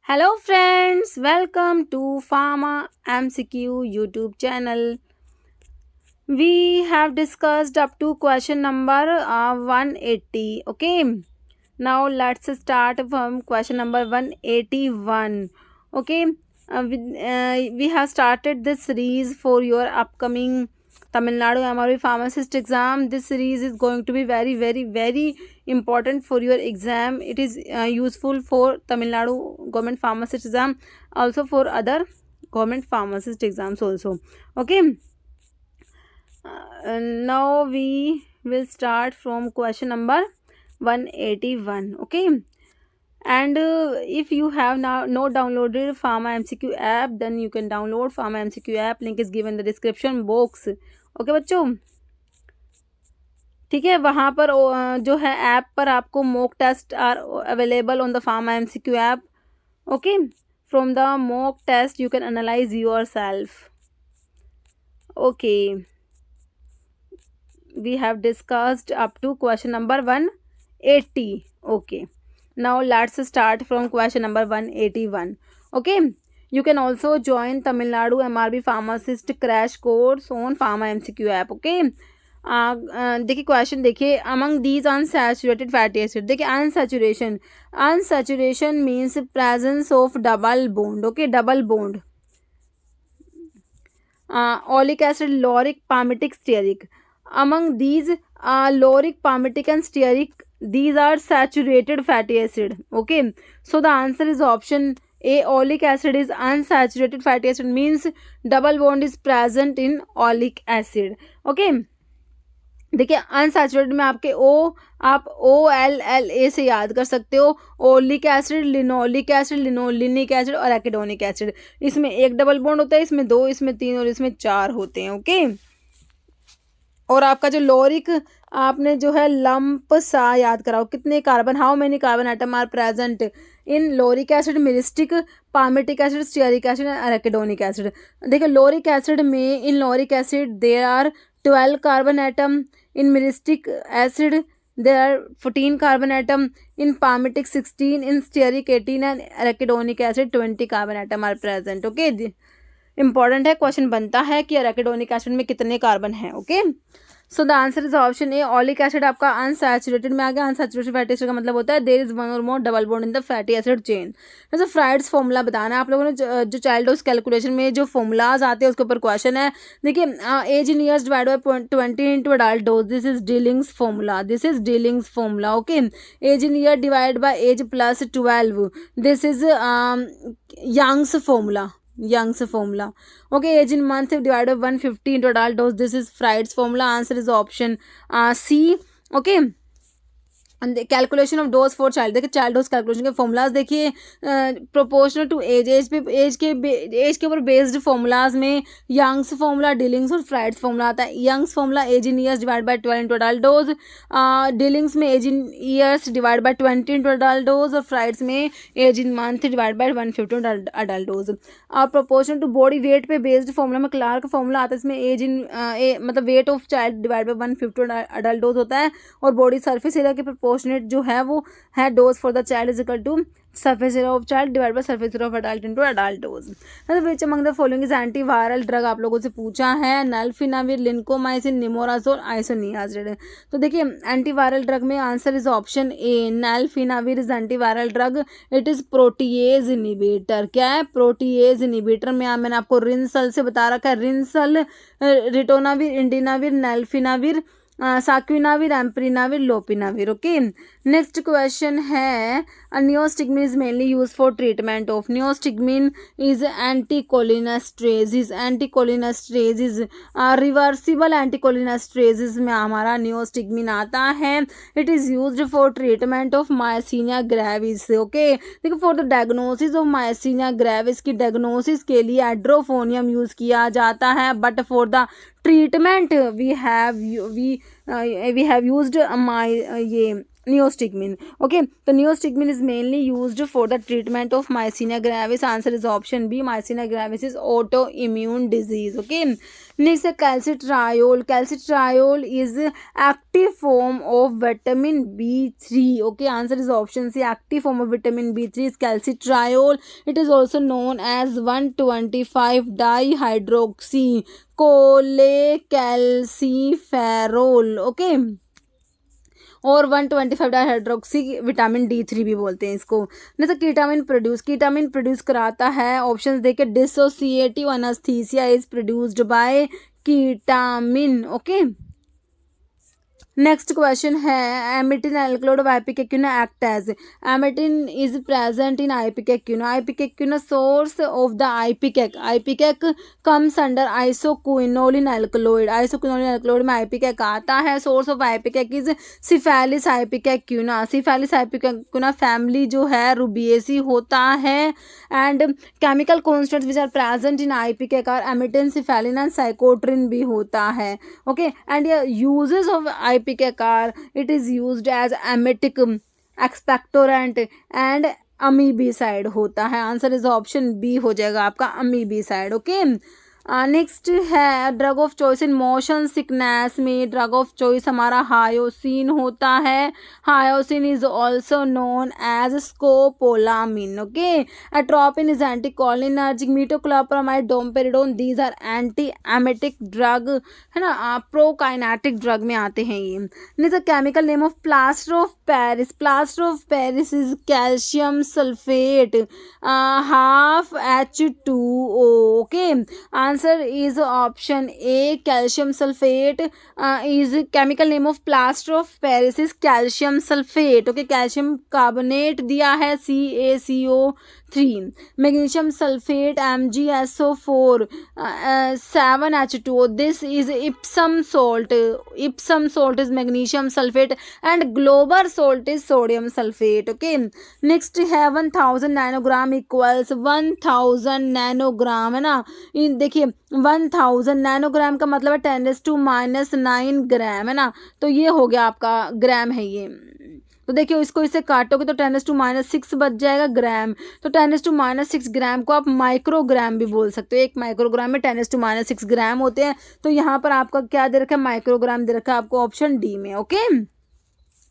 Hello friends, welcome to Pharma MCQ YouTube channel. We have discussed up to question number 180. Okay, now let's start from question number 181. Okay, we have started this series for your upcoming Tamil Nadu MRB pharmacist exam. This series is going to be very important for your exam. It is useful for Tamil Nadu government pharmacist exam, also for other government pharmacist exams also. Okay, now we will start from question number 181. Okay, and if you have now not downloaded Pharma MCQ app, then you can download Pharma MCQ app. Link is given in the description box. Okay बच्चों, ठीक है, वहाँ पर जो है app पर आपको mock test are available on the pharma MCQ app. Okay, from the mock test you can analyse yourself. ओके, we have discussed up to question number 180. Okay, now let's start from question number 181. Okay, you can also join Tamil Nadu MRB pharmacist crash course on Pharma MCQ app. Okay, देखिए question देखिए, among these unsaturated fatty acid, देखिए unsaturation means presence of double bond. Okay, double bond. Oleic acid, lauric, palmitic, stearic. Among these, lauric, palmitic and stearic, these are saturated fatty acid. Okay, so the answer is option A. Oleic acid is unsaturated fatty acid, means double bond is present in oleic acid. Okay, देखिए unsaturated में आपके आप OLLA से याद कर सकते हो. Oleic acid, linoleic acid, linolenic acid और एकेडोनिक एसिड. इसमें एक डबल बॉन्ड होता है, इसमें दो, इसमें तीन और इसमें चार होते हैं. ओके, और आपका जो लोरिक, आपने जो है लंप सा याद कराओ, कितने carbon, how many carbon atom are present in lauric acid, myristic, palmitic acid, stearic acid और एकेडोनिक एसिड. देखिए लोरिक एसिड में, in lauric acid there are 12 carbon atom. In myristic acid there are 14 carbon atom. In palmitic 16. In stearic 18 and arachidonic acid 20 carbon atom are present. Okay, important है, question बनता है कि अराकिडोनिक acid में कितने carbon हैं. Okay, so the answer is option A. Oleic acid आपका unsaturated में आ गया. अनसैचुरेटेड फैटी एसिड का मतलब होता है there is one or more double bond in the fatty acid chain. जैसे फ्राइड्स फॉर्मूला बताना है आप लोगों ने. जो चाइल्ड डोज कैलकुलेशन में जो फॉर्मूलाज आते हैं उसके ऊपर क्वेश्चन है. देखिए age in years divide by 20 into adult dose. This is Dilling's formula. This is Dilling's formula. Okay, age in year divide by age plus 12. This is Young's formula. Young's formula. Okay, age in month divided by 150 into adult dose. This is Fried's formula. Answer is option C. Okay, calculation of dose for child. देखिए child dose calculation के formulas देखिए, proportional to age, age के ऊपर based formulas में Young's formula, Dilling's और Fried's formula आता है. Young's formula age in years divide by 12 into adult dose. Dilling's में age in years divide by 20 into adult dose. और Fried's में age in month divide by 150 adult dose. Proportional to body wait पे based formula में Clark formula आता है. इसमें age in मतलब weight of child divide by 150 adult dose होता है. और बॉडी सर्फेस एरिया के प्रोपोर्शनेट जो है वो है dose for the child is equal to surface area of child divide by surface area of adult into adult dose. Which among the following is antiviral drug, आप लोगों से पूछा है. Nelfinavir, lincomycin, nimorazole, isoniazid. तो देखिए antiviral drug में answer is option A. Nelfinavir is antiviral drug. It is protease inhibitor. क्या है? Protease inhibitor. मैंने आपको रिंसल से बता रखा है. RINSAL, ritonavir, indinavir, nelfinavir, saquinavir, amprenavir, lopinavir. Okay, next question है, neostigmine is mainly use for treatment of. Neostigmine is anticholinesterase. Anticholinesterase is reversible. Anticholinesterase में हमारा नियोस्टिग्मिन आता है. It is used for treatment of myasthenia gravis. Okay, देखिए for the diagnosis of myasthenia gravis की diagnosis के लिए एड्रोफोनियम use किया जाता है. But for the treatment we have used ये neostigmine. Okay, so neostigmine is mainly used for the treatment of myasthenia gravis. Answer is option B. Myasthenia gravis is autoimmune disease. Okay, next calcitriol. Calcitriol is active form of vitamin B3. Okay, answer is option C. Active form of vitamin B3 is calcitriol. It is also known as 125 dihydroxy cholecalciferol. Okay, और 125 dihydroxy vitamin D3 भी बोलते हैं इसको. जैसे कीटामिन produce कराता है. Options देखिए, dissociative anaesthesia is produced by ketamine. Okay, next question है emetine alkaloid of ipecacuanha act as. Emetine is present in ipecacuanha. Ipecacuanha source of the ipecac. Ipecac comes under isoquinoline alkaloid. Isoquinoline alkaloid में ipecac आता है. Source of ipecac is Cephaelis ipecacuanha. Cephaelis ipecacuanha family जो है Rubiaceae होता है. And chemical constituents which are present in ipecac are emetine, cephaeline and psychotrine भी होता है. Okay, and uses of ipecac are, it is used as emetic, expectorant and amoebicide होता है. Answer is option B हो जाएगा आपका, amoebicide. Okay, next है drug of choice in motion sickness में. ड्रग ऑफ चॉइस हमारा हायोसिन होता है. Hyoscine is also known as scopolamine. Okay, atropine is anticholinergic. Metoclopramide, domperidone, these are anti emetic drug है ना, प्रोकाइनेटिक ड्रग में आते हैं ये. Next chemical name of plaster of Paris. Plaster of Paris is calcium sulphate half H2O. Okay, answer is option A. calcium sulfate is chemical name of plaster of Paris is calcium sulfate. Okay, calcium carbonate दिया है CaCO3. magnesium sulfate MgSO4 7H2O. this is Epsom salt. Epsom salt is magnesium sulfate and Glauber salt is sodium sulfate. Okay, next है 1000 nanogram equals 1000 nanogram है ना. देखिए 1000 nanogram का मतलब है 10⁻⁹ ग्राम है ना. तो ये हो गया आपका ग्राम है ये. तो देखिए इसको इससे काटोगे तो 10⁻⁶ बच जाएगा ग्राम. तो 10⁻⁶ ग्राम को आप माइक्रोग्राम भी बोल सकते हो. एक माइक्रोग्राम में 10⁻⁶ ग्राम होते हैं. तो यहाँ पर आपका क्या दे रखा है, माइक्रोग्राम दे रखा है आपको ऑप्शन डी में. ओके,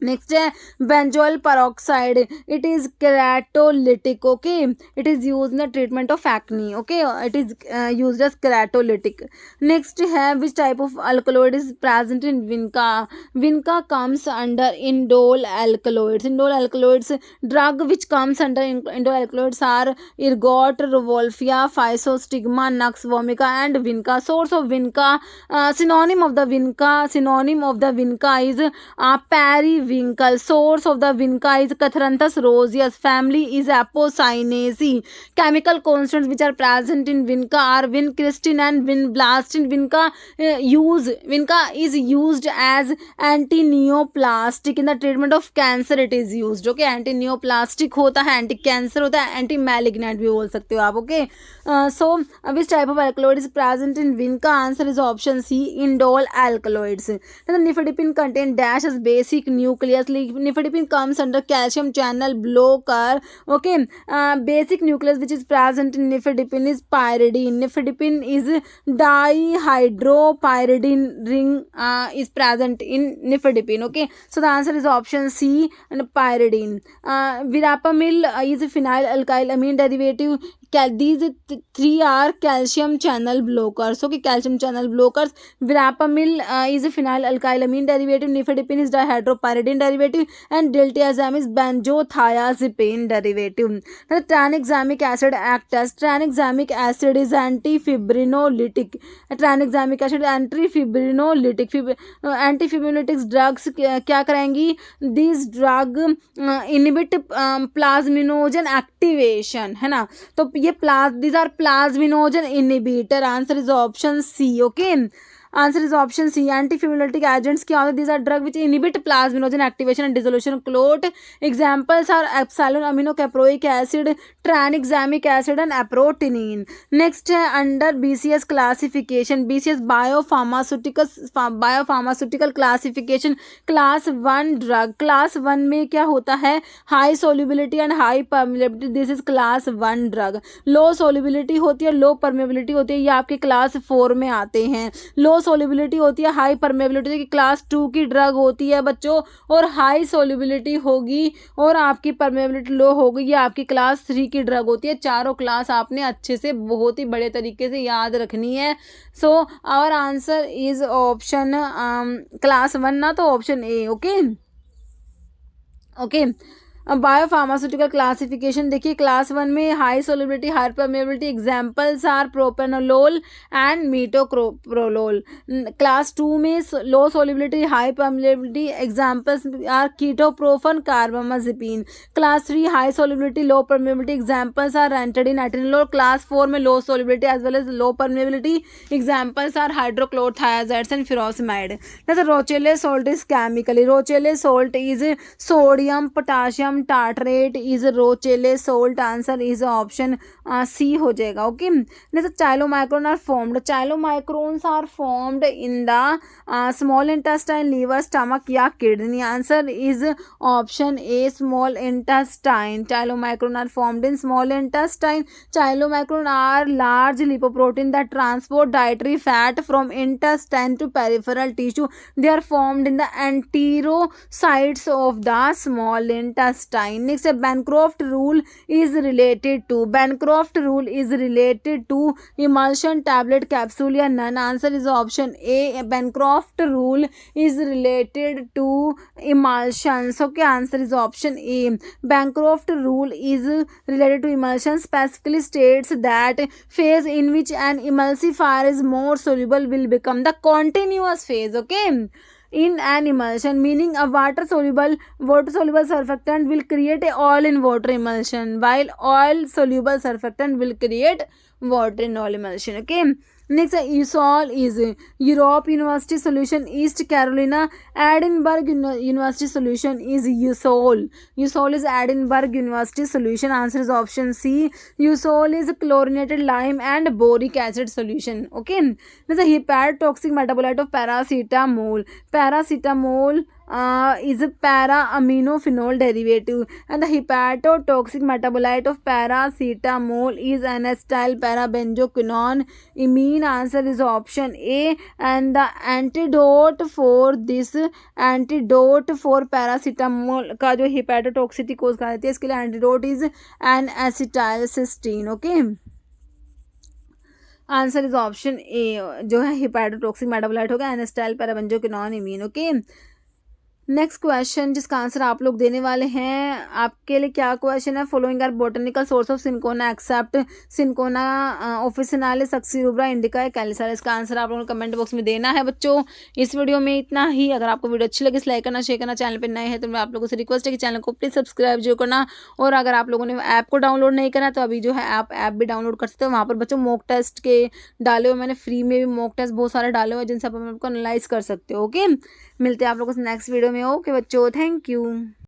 नेक्स्ट है benzoyl peroxide. It is keratolytic. Okay, it is use in the treatment of acne. Okay, it is use as keratolytic. Next है which type of alkaloid is present in vinca. Vinca comes under indole alkaloids. Indole alkaloids drug which comes under indole alkaloids are ergot, rauwolfia, physostigma, nux vomica and vinca. Source of vinca, synonym of the vinca is peri Winkle. Source of the vinca is Catharanthus roseus. Family is Apocynaceae. Chemical constants which are present in vinca are vincristin and vinblastin. Vinca is used as anti-neoplastic in the treatment of cancer. It is used. Okay, anti-neoplastic होता है, anti-cancer होता है, anti-malignant भी बोल सकते हो आप. Okay, so which type of alkaloid is present in vinca? Answer is option C. Indole alkaloids. The nifedipine contain dash as basic nucleus. Nifedipine comes under calcium channel blocker. Okay, basic nucleus which is present in nifedipine is pyridine. Nifedipine is dihydropyridine ring is present in nifedipine. Okay, so the answer is option C and pyridine. Verapamil is a phenyl alkyl amine derivative. These three are calcium channel blockers. Okay, calcium channel blockers. Verapamil is a phenyl alkyl amine derivative. Nifedipine is dihydropyridine derivative and diltiazem is benzothiazepine derivative. The tranexamic acid act as. Tranexamic acid is antifibrinolytic. Tranexamic acid antifibrinolytic. Antifibrinolytic drugs क्या करेंगी? These drug inhibit plasminogen activation है ना. तो ये these are plasminogen inhibitor. Answer is option C. Okay, answer is option C. Antifibrinolytic agents क्या होते हैं? These are drug which inhibit plasminogen activation and dissolution clot. Examples are epsilon amino caproic acid, tranexamic acid and aprotinin. Next है under BCS classification, BCS biopharmaceutical classification, class 1 drug. Class 1 में क्या होता है? High solubility and high permeability, this is class 1 drug. Low solubility होती है, low permeability होती है, ये आपके क्लास 4 में आते हैं। लो सोल्युबिलिटी होती है, हाई परमेबिलिटी की क्लास 2 की ड्रग होती है बच्चों, और हाई सोल्युबिलिटी होगी और आपकी परमेबिलिटी लो होगी, ये आपकी क्लास 3 की ड्रग होती है। चारों क्लास आपने अच्छे से बहुत ही बड़े तरीके से याद रखनी है। So our answer is option class 1 ना, तो option A. Okay okay. Biopharmaceutical classification देखिए, क्लास 1 में high solubility, high permeability, examples are propranolol and metoprolol. Class 2 में low solubility, high permeability, examples are ketoprofen, carbamazepine. Class 3 high solubility, low permeability, examples are ranitidine, atenolol. Class 4 में low solubility as well as low permeability, examples are hydrochlorothiazides and furosemide. Rochelle salt is chemically, Rochelle salt is sodium potassium tartrate is Rochelle salt. Answer is option C हो जाएगा। Okay, next chylomicron are formed, chylomicrons are formed in the small intestine, liver, stomach या kidney. Answer is option A, small intestine. Chylomicron are formed in small intestine. Chylomicron are large lipoprotein that transport dietary fat from intestine to peripheral tissue. They are formed in the enterocytes of the small intestine. Next, Bancroft rule is related to, Bancroft rule is related to emulsion, tablet, capsule या none. Answer is option A, Bancroft rule is related to emulsions. Okay, answer is option A. Bancroft rule is related to emulsion, specifically states that phase in which an emulsifier is more soluble will become the continuous phase. Okay, in an emulsion, meaning a water soluble surfactant will create a oil in water emulsion, while oil soluble surfactant will create water in oil emulsion. Okay, next ESOL is Europe University solution, East Carolina Edinburgh University solution is ESOL. ESOL is Edinburgh University solution. Answer is option C. ESOL is chlorinated lime and boric acid solution. Okay, next a hepatotoxic metabolite of paracetamol. Paracetamol is a para-aminophenol derivative, and the hepatotoxic metabolite of paracetamol is N-acetyl para-benzoquinone imine. Answer is option A, and the antidote for paracetamol का जो hepatotoxicity cause कराती है, इसके लिए antidote is N-acetylcysteine. Okay, answer is option A, जो है hepatotoxic metabolite होगा N acetyl parabenzoquinone imine. Okay, next question जिसका आंसर आप लोग देने वाले हैं, आपके लिए क्या क्वेश्चन है? Following are botanical source of cinchona except cinchona officinalis succirubra indica calisaya. इसका आंसर आप लोगों ने कमेंट बॉक्स में देना है बच्चों। इस वीडियो में इतना ही। अगर आपको वीडियो अच्छी लगी लाइक करना, शेयर करना, चैनल पर नए हैं तो मैं आप लोगों से रिक्वेस्ट है कि चैनल को प्लीज़ सब्सक्राइब जो करना। और अगर आप लोगों ने ऐप को डाउनलोड नहीं करना तो अभी जो है आप ऐप भी डाउनलोड कर सकते हो। वहाँ पर बच्चों मॉक टेस्ट के डाले हुए, मैंने फ्री में भी मॉक टेस्ट बहुत सारे डाले हुए जिनसे आप आपको एनालाइज कर सकते हो। ओके, मिलते हैं आप लोगों से नेक्स्ट वीडियो में। ओके बच्चों, थैंक यू।